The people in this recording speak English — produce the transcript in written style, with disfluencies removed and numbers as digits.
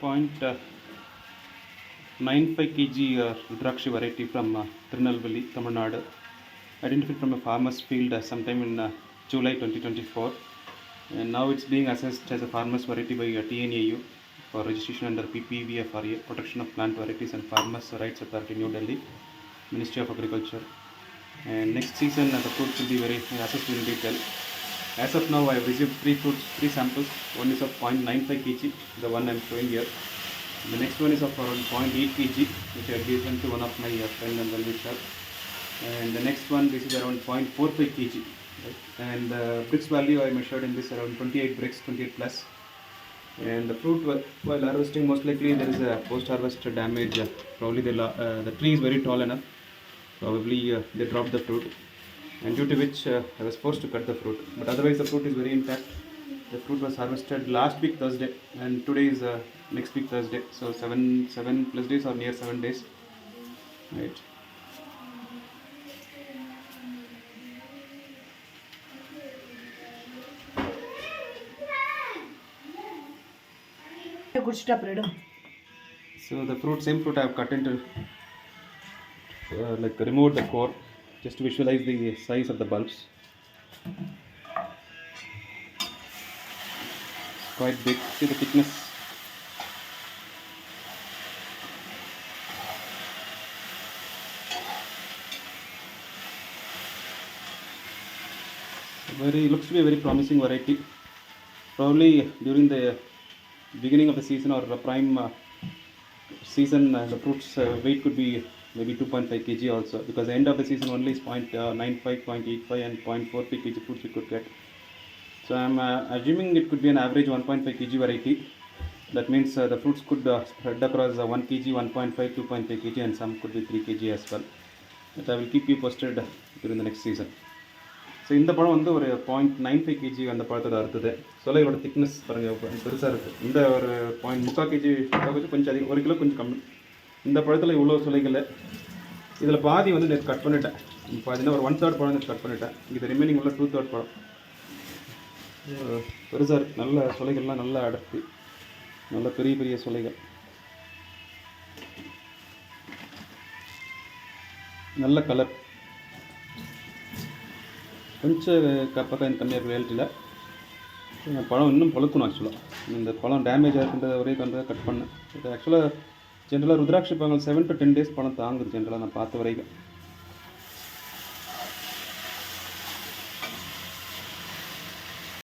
0.95 kg Rudrakshi variety from Tirunelveli, Tamil Nadu, identified from a farmer's field sometime in July 2024, and now it's being assessed as a farmer's variety by TNAU for registration under PPVFRA, Protection of Plant Varieties and Farmers' Rights Authority, New Delhi, Ministry of Agriculture. And next season the fruits will be very assessed in detail. As of now, I have received 3 samples. One is of 0.95 kg, the one I am showing here. The next one is of around 0.8 kg, which I have given to one of my friend and well-wisher. And the next one, this is around 0.45 kg. Right? And the Brix value I measured in this around 28 Brix, 28 plus. And the fruit, while harvesting, most likely there is a post-harvest damage. Probably the tree is very tall enough. Probably they dropped the fruit, and due to which I was forced to cut the fruit. But otherwise the fruit is very intact. The fruit was harvested last week Thursday, and today is next week Thursday. So 7 plus days or near 7 days. Right. So the fruit, same fruit I have cut into, like removed the core, just to visualize the size of the bulbs. It's quite big. See the thickness. Looks to be a very promising variety. Probably during the beginning of the season or the prime season, the fruits weight could be maybe 2.5 kg also, because the end of the season only is 0.95, 0.85 and 0.45 kg fruits we could get. So I am assuming it could be an average 1.5 kg variety. That means the fruits could spread across 1 kg, 1.5, 2.5 kg and some could be 3 kg as well. But I will keep you posted during the next season. So இந்த பழம் வந்து ஒரு 0.95 kg அந்த பழத்தோட அறுத்தது. சொலைகளோட thickness பாருங்கள் பெருசாக இருக்குது. இந்த ஒரு 3/4 kg கொஞ்சம் அதிகம், 1 கிலோ கொஞ்சம் கம்மி. இந்த பழத்தில் இவ்வளோ சொலைகள். இதில் பாதி வந்து நேற்று கட் பண்ணிட்டேன். பாதினா ஒரு 1/3 பழம் நேற்று கட் பண்ணிட்டேன். இது ரிமைனிங் உள்ள 2/3 பழம் பெருசாக இருக்குது. நல்ல சொலைகள்லாம் நல்லா அடர்த்தி, நல்ல பெரிய பெரிய சொலைகள், நல்ல கலர். கொஞ்சம் பக்கம் கம்மியாக இருக்குது ரியாலிட்டியில். பழம் இன்னும் பழுக்கணும். ஆக்சுவலாக இந்த பழம் டேமேஜ் ஆகிருக்கின்றத ஒரே கண்டதை கட் பண்ணேன். இது ஆக்சுவலாக ஜென்ரலாக ருத்ராட்சி பழங்கள் 7 to 10 days பழம் தாங்குது ஜென்ரலாக நான் பார்த்த வரைக்கும்.